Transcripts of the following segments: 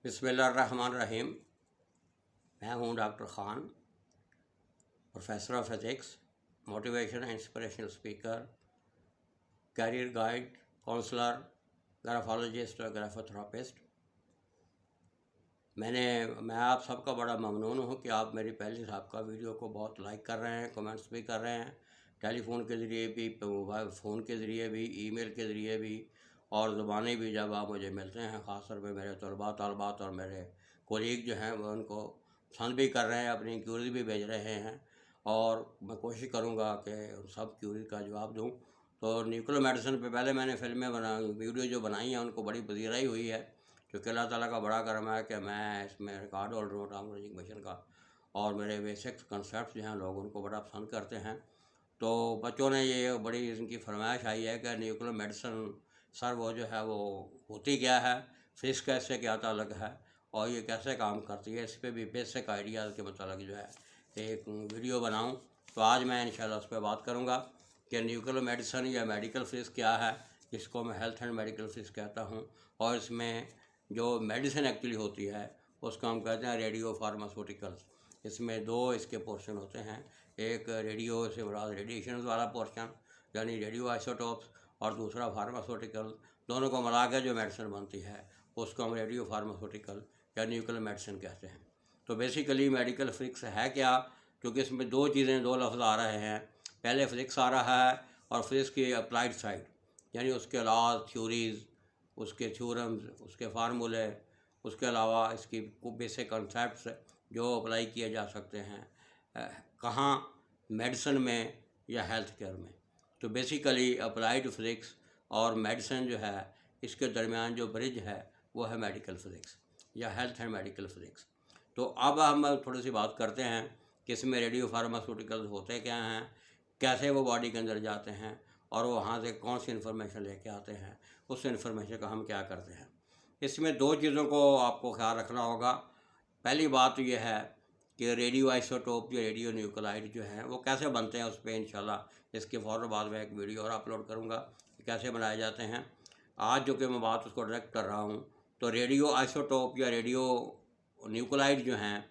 बिस्मिल्लाहिर्रहमानिर्रहीम। मैं हूँ doctor Khan, professor of physics, motivation inspirational speaker, career guide, counsellor, graphologist और ग्राफोथेरापिस्ट। मैं आप सबका बड़ा ममनून हूँ कि आप मेरी पहली साबका वीडियो को बहुत लाइक कर रहे हैं, कमेंट्स भी कर रहे हैं, टेलीफ़ोन के ज़रिए भी, मोबाइल फ़ोन के ज़रिए भी, ईमेल के ज़रिए भी और ज़ुबानी भी जब आप मुझे मिलते हैं, ख़ास तौर पे मेरे तलबा तलबात और मेरे कोलीग जो हैं वो उनको पसंद भी कर रहे हैं, अपनी क्यूरी भी भेज रहे हैं और मैं कोशिश करूँगा कि उन सब क्यूरी का जवाब दूँ। तो न्यूक्लियर मेडिसिन पे पहले मैंने फ़िल्में वीडियो जो बनाई हैं उनको बड़ी पजीराई हुई है, क्योंकि अल्लाह ताला का बड़ा करम है कि मैं इसमें रिकॉर्ड होल्डर हूँ टॉमोलॉजी मिशन का और मेरे बेसिक कंसेप्ट जो हैं लोग उनको बड़ा पसंद करते हैं। तो बच्चों ने ये बड़ी इनकी फरमाइश आई है कि न्यूक्लियर मेडिसिन सर वो जो है वो होती क्या है, फिज़िक्स कैसे क्या ताल्लुक है और ये कैसे काम करती है, इस पर भी बेसिक आइडियाज़ के मतलब जो है एक वीडियो बनाऊं। तो आज मैं इंशाल्लाह उस पर बात करूंगा कि न्यूक्लियर मेडिसिन या मेडिकल फिज़िक्स क्या है, जिसको मैं हेल्थ एंड मेडिकल फिज़िक्स कहता हूं। और इसमें जो मेडिसिन एक्चुअली होती है उसको हम कहते हैं रेडियो फार्मास्यूटिकल्स। इसमें दो इसके पोर्शन होते हैं, एक रेडियो से मुराद रेडिएशन वाला पोर्शन यानी रेडियो आइसोटोप्स, और दूसरा फार्मास्यूटिकल। दोनों को मिला के जो मेडिसिन बनती है उसको हम रेडियो फार्मास्यूटिकल या न्यूक्लियर मेडिसिन कहते हैं। तो बेसिकली मेडिकल फिज़िक्स है क्या, क्योंकि इसमें दो चीज़ें, दो लफ्ज़ आ रहे हैं। पहले फिज़िक्स आ रहा है और फिज़िक्स की अप्लाइड साइड यानी उसके लॉज, थ्योरीज़, उसके थ्योरम्स, उसके फार्मूले, उसके अलावा इसकी बेसिक कॉन्सेप्ट्स जो अप्लाई किए जा सकते हैं कहाँ, मेडिसिन में या हेल्थ केयर में। तो बेसिकली अप्लाइड फ़िज़िक्स और मेडिसिन जो है इसके दरमियान जो ब्रिज है वो है मेडिकल फ़िज़िक्स या हेल्थ एंड मेडिकल फ़िज़िक्स। तो अब हम थोड़ी सी बात करते हैं कि इसमें रेडियो फार्मास्यूटिकल्स होते क्या हैं, कैसे वो बॉडी के अंदर जाते हैं और वहाँ से कौन सी इन्फॉर्मेशन लेके आते हैं, उस इन्फॉर्मेशन का हम क्या करते हैं। इसमें दो चीज़ों को आपको ख्याल रखना होगा। पहली बात तो ये है कि रेडियो आइसोटोप या रेडियो न्यूक्लाइड जो हैं वो कैसे बनते हैं, उस पर इंशाल्लाह इसके फ़ौरन बाद में एक वीडियो और अपलोड करूँगा कि कैसे बनाए जाते हैं। आज जो कि मैं बात उसको डायरेक्ट कर रहा हूँ, तो रेडियो आइसोटोप या रेडियो न्यूक्लाइड जो हैं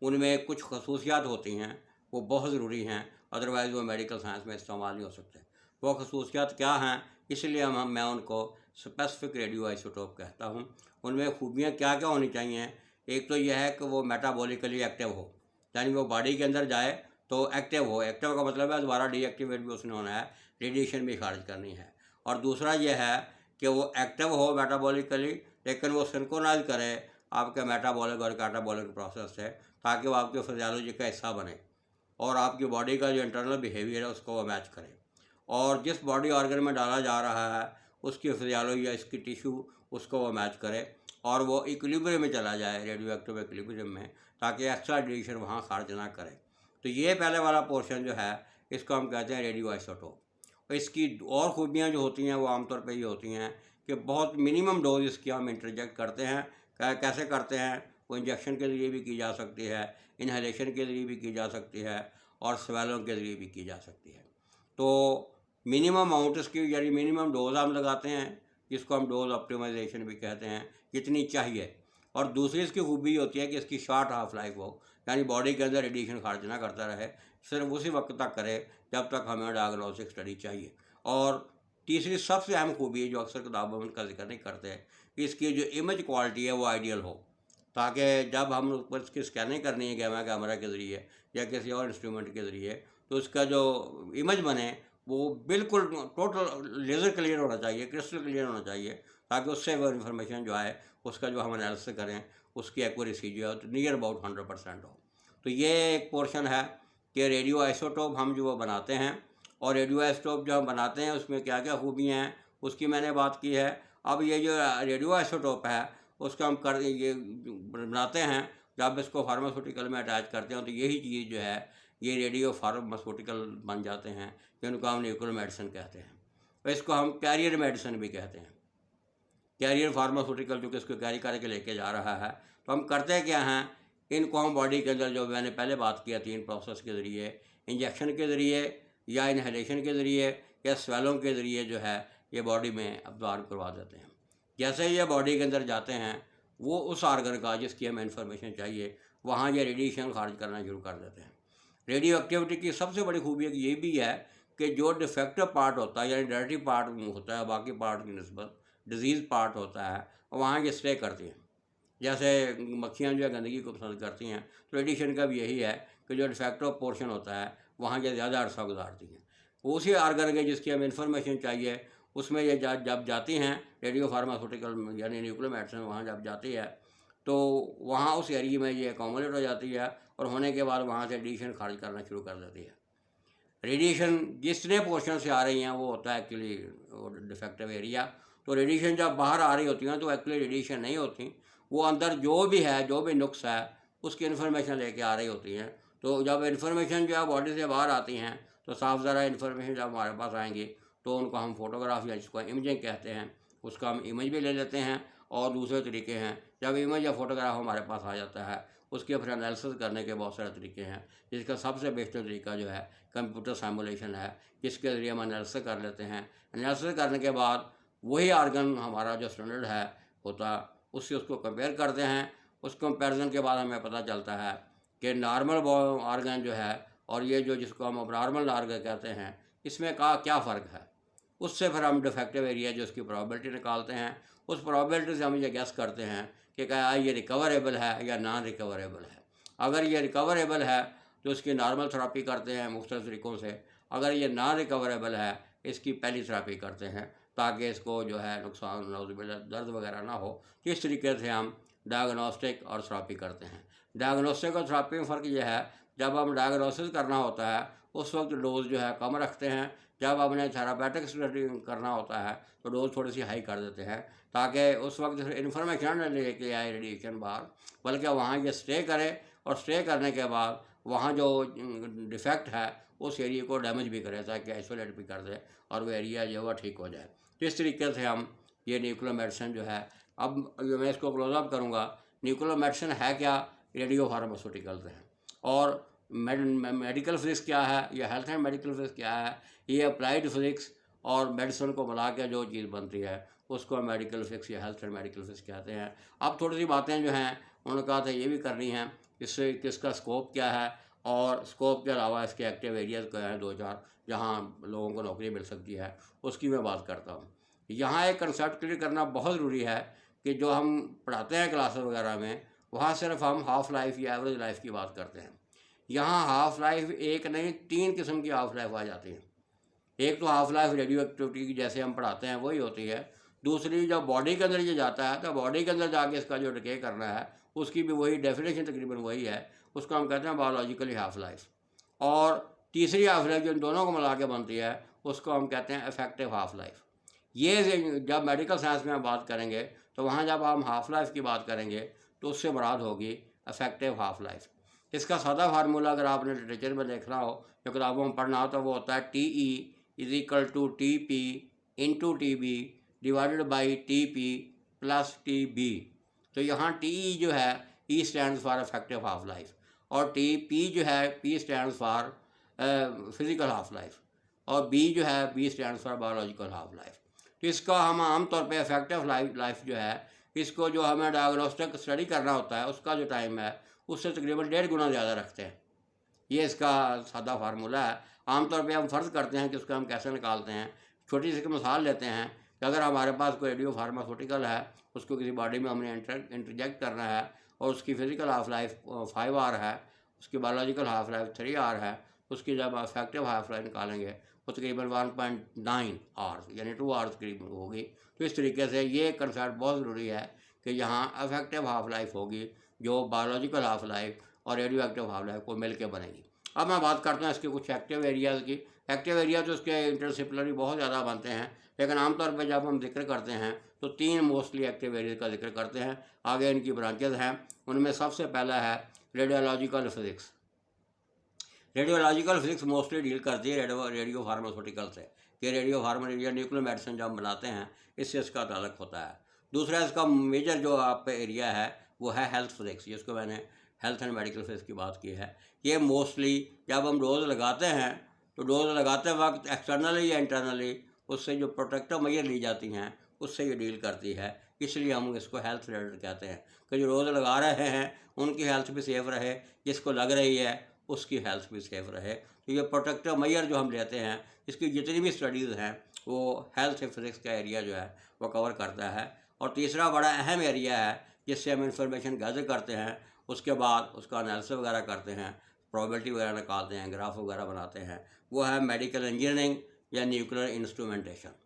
उनमें कुछ खसूसियात होती हैं, वो बहुत ज़रूरी हैं, अदरवाइज़ वो मेडिकल साइंस में इस्तेमाल नहीं हो सकते। वो खसूसियात क्या हैं, इसलिए मैं उनको स्पेसिफिक रेडियो आइसोटोप कहता हूँ। उनमें खूबियाँ क्या क्या होनी चाहिए। एक तो यह है कि वो मेटाबॉलिकली एक्टिव हो, यानी वो बॉडी के अंदर जाए तो एक्टिव हो। एक्टिव का मतलब है दोबारा डीएक्टिवेट भी उसने होना है, रेडिएशन भी खारिज करनी है। और दूसरा यह है कि वो एक्टिव हो मेटाबॉलिकली, लेकिन वो सिंक्रोनाइज करे आपके मेटाबॉलिक और कैटाबॉलिक प्रोसेस से, ताकि वो आपके फिजियोलॉजी का हिस्सा बने और आपकी बॉडी का जो इंटरनल बिहेवियर है उसको वो मैच करे। और जिस बॉडी ऑर्गन में डाला जा रहा है उसकी फिजियोलॉजी या इसकी टिश्यू उसको वो मैच करे और वो इक्विलिब्रियम में चला जाए, रेडियो एक्टिव इक्विलिब्रियम में, ताकि एक्स्ट्रा रेडिएशन वहाँ खारिज ना करे। तो ये पहले वाला पोर्शन जो है इसको हम कहते हैं रेडियो आइसोटोप। और इसकी और खूबियाँ जो होती हैं वो आमतौर पर ये होती हैं कि बहुत मिनिमम डोज इसकी हम इंटरजेक्ट करते हैं। कैसे करते हैं, वो इंजेक्शन के ज़रिए भी की जा सकती है, इन्हेलेशन के ज़रिए भी की जा सकती है और स्वेलों के ज़रिए भी की जा सकती है। तो मिनिमम अमाउंट इसकी यानी मिनिमम डोज हम लगाते हैं, जिसको हम डोज ऑप्टिमाइजेशन भी कहते हैं, कितनी चाहिए। और दूसरी इसकी खूबी होती है कि इसकी शॉर्ट हाफ लाइफ हो, यानी बॉडी के अंदर रेडिएशन खारिज ना करता रहे, सिर्फ उसी वक्त तक करे जब तक हमें डायग्नोस्टिक स्टडी चाहिए। और तीसरी सबसे अहम खूबी जो अक्सर किताबों में उनका जिक्र नहीं करते कि इसकी जो इमेज क्वालिटी है वो आइडियल हो, ताकि जब हम उस पर इसकी स्कैनिंग करनी है गैमा कैमरा के ज़रिए या किसी और इंस्ट्रूमेंट के ज़रिए, तो उसका जो इमेज बने वो बिल्कुल टोटल लेज़र क्लियर होना चाहिए, क्रिस्टल क्लियर होना चाहिए, ताकि उससे वो इन्फॉर्मेशन जो है उसका जो हम एनालिसिस करें उसकी एक्यूरेसी जो है तो नियर अबाउट 100% हो। तो ये एक पोर्शन है कि रेडियो आइसोटोप हम जो बनाते हैं, और रेडियो आइसोटोप जो हम बनाते हैं उसमें क्या क्या खूबियाँ हैं उसकी मैंने बात की है। अब ये जो रेडियो आइसोटोप है उसको हम ये बनाते हैं, जब इसको फार्मास्यूटिकल में अटैच करते हैं तो यही चीज़ जो है ये रेडियो फार्मास्यूटिकल बन जाते हैं, जिनको हम न्यूक्लियर मेडिसिन कहते हैं। तो इसको हम कैरियर मेडिसिन भी कहते हैं, कैरियर फार्मास्यूटिकल, जो कि इसको कैरी करके लेके जा रहा है। तो हम करते क्या हैं, इनको हम बॉडी के अंदर, जो मैंने पहले बात किया 3 प्रोसेस के ज़रिए, इंजेक्शन के ज़रिए या इन्हेलेशन के ज़रिए या स्वेलों के ज़रिए जो है ये बॉडी में अब्जॉर्ब करवा देते हैं। जैसे ही ये बॉडी के अंदर जाते हैं वो उस आर्गन का जिसकी हमें इन्फॉर्मेशन चाहिए वहाँ ये रेडिएशन खारिज करना शुरू कर देते हैं। रेडियो एक्टिविटी की सबसे बड़ी खूबी ये भी है कि जो डिफेक्टिव पार्ट होता है यानी डर्टी पार्ट होता है बाकी पार्ट की निस्बत डिजीज़ पार्ट होता है वहाँ ये स्टे करती हैं। जैसे मक्खियाँ जो है गंदगी को पसंद करती हैं, तो रेडिएशन का भी यही है कि जो डिफेक्टिव पोर्शन होता है वहाँ ये ज़्यादा अरसा गुजारती हैं। उसी आर्गन के जिसकी हमें इन्फॉर्मेशन चाहिए उसमें ये जब जाती हैं रेडियो फार्मास्यूटिकल यानी न्यूक्लियर मेडिसिन वहाँ जब जाती है तो वहाँ उस एरिया में ये अकोमोडेट हो जाती है और होने के बाद वहाँ से रेडिएशन खारिज करना शुरू कर देती है। रेडिएशन जितने पोर्शन से आ रही हैं वो होता है एक्चुअली डिफेक्टिव एरिया। तो रेडिएशन जब बाहर आ रही होती हैं तो एक्चुअली रेडिएशन नहीं होती, वो अंदर जो भी है जो भी नुक्स है उसकी इन्फॉर्मेशन लेके आ रही होती हैं। तो जब इन्फॉर्मेशन जो है बॉडी से बाहर आती हैं तो साफ ज़रा इन्फॉर्मेशन जब हमारे पास आएंगी तो उनको हम फोटोग्राफ या जिसको इमेजिंग कहते हैं उसका हम इमेज भी ले लेते हैं। और दूसरे तरीके हैं जब इमेज या फोटोग्राफ हमारे पास आ जाता है उसके फिर एनालिसिस करने के बहुत सारे तरीके हैं, जिसका सबसे बेस्ट तरीका जो है कंप्यूटर सिमुलेशन है, जिसके ज़रिए हम एनालिसिस कर लेते हैं। एनालिसिस करने के बाद वही आर्गन हमारा जो स्टैंडर्ड है होता उससे उसको कंपेयर करते हैं। उस कंपैरिजन के बाद हमें पता चलता है कि नॉर्मल आर्गन जो है और ये जो जिसको हम अबनॉर्मल आर्गन कहते हैं इसमें क्या फ़र्क है। उससे फिर हम डिफेक्टिव एरिया जो उसकी प्रॉबिलिटी निकालते हैं, उस प्रॉबिलिटी से हम ये गैस करते हैं कि क्या ये रिकवरेबल है या नॉन रिकवरेबल है। अगर ये रिकवरेबल है तो इसकी नॉर्मल थेरेपी करते हैं मुख्तलिफ तरीक़ों से, अगर ये नॉन रिकवरेबल है इसकी पहली थेरेपी करते हैं ताकि इसको जो है नुकसान दर्द वगैरह ना हो। तो इस तरीके से हम डायग्नोस्टिक और थेरेपी करते हैं। डायग्नोस्टिक और थेरेपी में फ़र्क यह है जब हम डायग्नोसिस करना होता है उस वक्त डोज जो है कम रखते हैं, जब हमने थेरापेटिक स्टडी करना होता है तो डोज थोड़ी सी हाई कर देते हैं ताकि उस वक्त इन्फॉर्मेशन न लेके आए रेडिएशन बाहर, बल्कि वहाँ ये स्टे करे और स्टे करने के बाद वहाँ जो डिफेक्ट है उस एरिया को डैमेज भी करे ताकि आइसोलेट भी कर दे और वो एरिया जो है ठीक हो जाए। तो इस तरीके से हम ये न्यूक्लियर मेडिसिन जो है, अब मैं इसको क्लोजअप करूँगा। न्यूक्लियर मेडिसिन है क्या? रेडियो फार्मास्यूटिकल्स हैं। और मेडिकल फिजिक्स क्या है या हेल्थ एंड मेडिकल फिजिक्स क्या है, ये अप्लाइड फिजिक्स और मेडिसिन को मिला के जो चीज़ बनती है उसको मेडिकल फिजिक्स या हेल्थ एंड मेडिकल फिजिक्स कहते हैं। अब थोड़ी सी बातें जो हैं उन्होंने कहा था ये भी करनी है, इससे किसका स्कोप क्या है और स्कोप के अलावा इसके एक्टिव एरियाज़ क्या हैं 2-4 जहाँ लोगों को नौकरी मिल सकती है उसकी मैं बात करता हूँ। यहाँ एक कंसेप्ट क्लियर करना बहुत ज़रूरी है कि जो हम पढ़ाते हैं क्लासेस वगैरह में वहाँ सिर्फ हम हाफ़ लाइफ या एवरेज लाइफ की बात करते हैं। यहाँ हाफ़ लाइफ एक नहीं 3 किस्म की हाफ़ लाइफ आ जाती है। एक तो हाफ़ लाइफ रेडियो एक्टिविटी की जैसे हम पढ़ाते हैं वही होती है। दूसरी जब बॉडी के अंदर ये जाता है तो बॉडी के अंदर जाके इसका जो डिके करना है उसकी भी वही डेफिनेशन तकरीबन वही है, उसको हम कहते हैं बायोलॉजिकली हाफ़ लाइफ। और तीसरी हाफ़ लाइफ जो इन दोनों को मिला के बनती है उसको हम कहते हैं इफेक्टिव हाफ़ लाइफ। ये जब मेडिकल साइंस में हम बात करेंगे तो वहाँ जब हम हाफ़ लाइफ की बात करेंगे तो उससे मुराद होगी इफेक्टिव हाफ़ लाइफ। इसका सादा फार्मूला अगर आपने लिटरेचर में देखना हो या किताबों में पढ़ना हो तो वो होता है TE = TP × TB divided by TP + TB। तो यहाँ TE जो है E stands for effective half life और TP जो है P stands for physical half life और B जो है B stands for biological half life. तो इसका हम आमतौर पे इफेक्टिव लाइफ जो है इसको जो हमें डायग्नोस्टिक स्टडी करना होता है उसका जो टाइम है उससे तकरीबन 1.5 गुना ज़्यादा रखते हैं। ये इसका सादा फार्मूला है। आमतौर पे हम फ़र्ज़ करते हैं कि उसको हम कैसे निकालते हैं। छोटी सी मिसाल लेते हैं कि अगर हमारे पास कोई रेडियो फार्मास्यूटिकल है उसको किसी बॉडी में हमने इंटरजेक्ट करना है और उसकी फ़िज़िकल हाफ लाइफ 5 आवर है, उसकी बायोलॉजिकल हाफ लाइफ 3 आवर है, उसकी जब इफेक्टिव हाफ लाइफ निकालेंगे वो तकरीबन 1.9 आवर्स यानी 2 आवर्स करीब होगी। तो इस तरीके से ये कंसेप्ट बहुत ज़रूरी है कि यहाँ इफेक्टिव हाफ लाइफ होगी जो बायोलॉजिकल हाफ लाइफ और रेडियो एक्टिव हाफ लाइफ को मिल के बनेगी। अब मैं बात करता हूँ इसके कुछ एक्टिव एरियाज़ की। एक्टिव एरिया तो इसके इंटरडिसिप्लिनरी बहुत ज़्यादा बनते हैं, लेकिन आमतौर पर जब हम जिक्र करते हैं तो 3 मोस्टली एक्टिव एरियाज़ का जिक्र करते हैं। आगे इनकी ब्रांचेज हैं, उनमें सबसे पहला है radiological physics. Radiological physics mostly deal करती है रेडियो फार्मास्यूटिकल से कि रेडियो फार्मा न्यूक्लियर मेडिसिन जब हम बनाते हैं इससे इसका ताल्लुक़ होता है। दूसरा इसका मेजर जो आप एरिया है वो है हेल्थ फिज़िक्स, जिसको मैंने हेल्थ एंड मेडिकल फिज़िक्स की बात की है। ये मोस्टली जब हम डोज लगाते हैं तो डोज लगाते वक्त एक्सटर्नली या इंटरनली उससे जो प्रोटेक्टिव मेजर ली जाती हैं उससे ये डील करती है। इसलिए हम इसको हेल्थ रिलेटेड कहते हैं कि जो रोज़ लगा रहे हैं उनकी हेल्थ भी सेफ रहे, जिसको लग रही है उसकी हेल्थ भी सेफ रहे। तो ये प्रोटेक्टिव मेजर जो हम लेते हैं, इसकी जितनी भी स्टडीज़ हैं वो हेल्थ फिजिक्स का एरिया जो है वो कवर करता है। और तीसरा बड़ा अहम एरिया है जिससे हम इंफॉर्मेशन गैदर करते हैं, उसके बाद उसका एनालिसिस वगैरह करते हैं, प्रोबेबिलिटी वगैरह निकालते हैं, ग्राफ वगैरह बनाते हैं, वो है मेडिकल इंजीनियरिंग या न्यूक्लियर इंस्ट्रूमेंटेशन।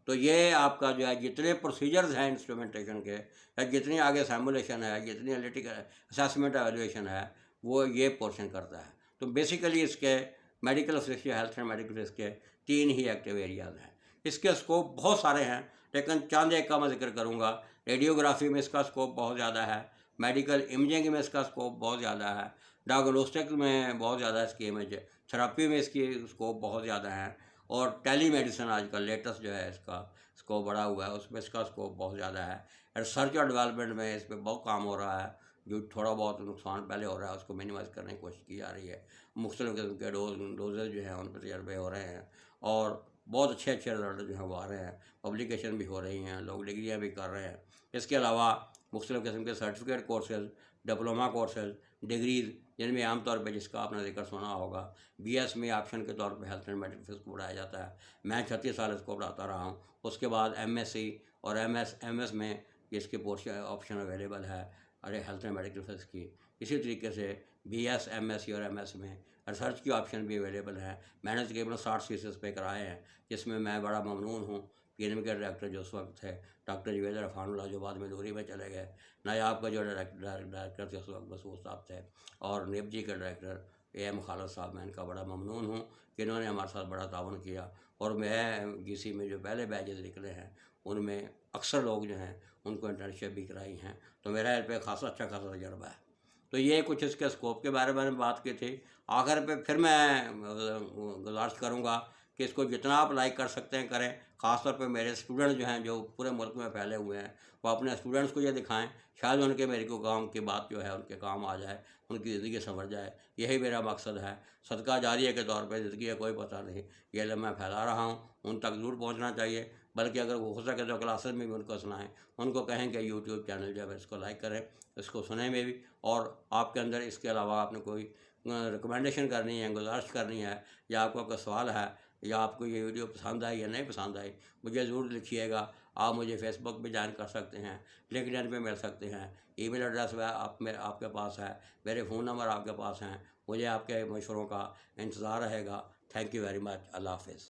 तो ये आपका जो है जितने प्रोसीजर्स हैं इंस्ट्रूमेंटेशन के, या जितनी आगे सैमुलेशन है, जितनी एनालिटिकल असेसमेंट एवेल्यूएशन है, वो ये पोर्शन करता है। तो बेसिकली इसके मेडिकल फिजिक्स या हेल्थ एंड मेडिकल फिजिक्स के 3 ही एक्टिव एरियाज़ हैं। इसके स्कोप बहुत सारे हैं, लेकिन चंद एक का मैं जिक्र करूँगा। रेडियोग्राफी में इसका स्कोप बहुत ज़्यादा है, मेडिकल इमेजिंग में इसका स्कोप बहुत ज़्यादा है, डायग्नोस्टिक में बहुत ज़्यादा इसकी इमेज, थेरेपी में इसकी स्कोप बहुत ज़्यादा है, और टेली मेडिसिन आजकल लेटेस्ट जो है इसका स्कोप बढ़ा हुआ है, उसमें इसका स्कोप बहुत ज़्यादा है। रिसर्च और डेवलपमेंट में इस पर बहुत काम हो रहा है, जो थोड़ा बहुत नुकसान पहले हो रहा है उसको मिनिमाइज़ करने की कोशिश की जा रही है। मुख्तलिफ़ किस्म के डोजेज जो हैं उन पर तजर्बे हो रहे हैं, और बहुत अच्छे अच्छे रिजल्ट जो हैं वो आ रहे हैं, पब्लिकेशन भी हो रही हैं, लोग डिग्रियाँ भी कर रहे हैं। इसके अलावा मुख्तलिफ़ किस्म के certificate courses, diploma courses, degrees, जिनमें आमतौर पर जिसका आपने जिक्र सुना होगा, BS में ऑप्शन के तौर पे हेल्थ एंड मेडिकल फिजिक्स को पढ़ाया जाता है। मैं 36 साल इसको पढ़ाता रहा हूँ। उसके बाद MSc और MS में इसके पोर्शन ऑप्शन अवेलेबल है अरे हेल्थ एंड मेडिकल फिजिक्स की। इसी तरीके से BS, MSc और MS में रिसर्च की ऑप्शन भी अवेलेबल है। मैंने तकरीबन 60 थीसिस पे कराए हैं, जिसमें मैं बड़ा ममनून हूँ। PNM के डायरेक्टर जो उस वक्त थे डॉक्टर जुवैद रफ़ानुल्लाह, जो बाद में दूरी में चले गए, नायाब का जो डायरेक्टर थे उस वक्त मसूद साहब थे, और नेपजी के डायरेक्टर AM खालिद साहब, मैं इनका बड़ा ममनून हूँ कि इन्होंने हमारे साथ बड़ा ताउन किया। और मैं GC में जो पहले बैचेज़ निकले हैं उनमें अक्सर लोग जो हैं उनको इंटर्नशिप भी कराई हैं, तो मेरा इस पर खासा अच्छा खासा तजर्बा है। तो ये कुछ इसके स्कोप के बारे में बात की थी। आखिर पे फिर मैं गुजारिश करूँगा कि इसको जितना आप लाइक कर सकते हैं करें। ख़ास तौर पे मेरे स्टूडेंट जो हैं जो पूरे मुल्क में फैले हुए हैं, वो अपने स्टूडेंट्स को ये दिखाएं, शायद उनके मेरे को काम की बात जो है उनके काम आ जाए, उनकी ज़िंदगी संवर जाए। यही मेरा मकसद है। सदका जारिया के तौर पर ज़िंदगी का कोई पता नहीं, ये इल्म मैं फैला रहा हूँ, उन तक ज़रूर पहुँचना चाहिए। बल्कि अगर वो हो सके तो क्लासेस में भी उनको सुनाएं, उनको कहें कि यूट्यूब चैनल जो है इसको लाइक करें, इसको सुने में भी। और आपके अंदर इसके अलावा आपने कोई रिकमेंडेशन करनी है, गुजारिश करनी है, या आपका कोई सवाल है, या आपको ये वीडियो पसंद आई या नहीं पसंद आई, मुझे ज़रूर लिखिएगा। आप मुझे फेसबुक पे ज्वाइन कर सकते हैं, लिंक्डइन पे मिल सकते हैं, ईमेल एड्रेस वह आपके पास है, मेरे फ़ोन नंबर आपके पास हैं। मुझे आपके मशवरों का इंतज़ार रहेगा। Thank you very much. अल्लाह हाफ़िज़।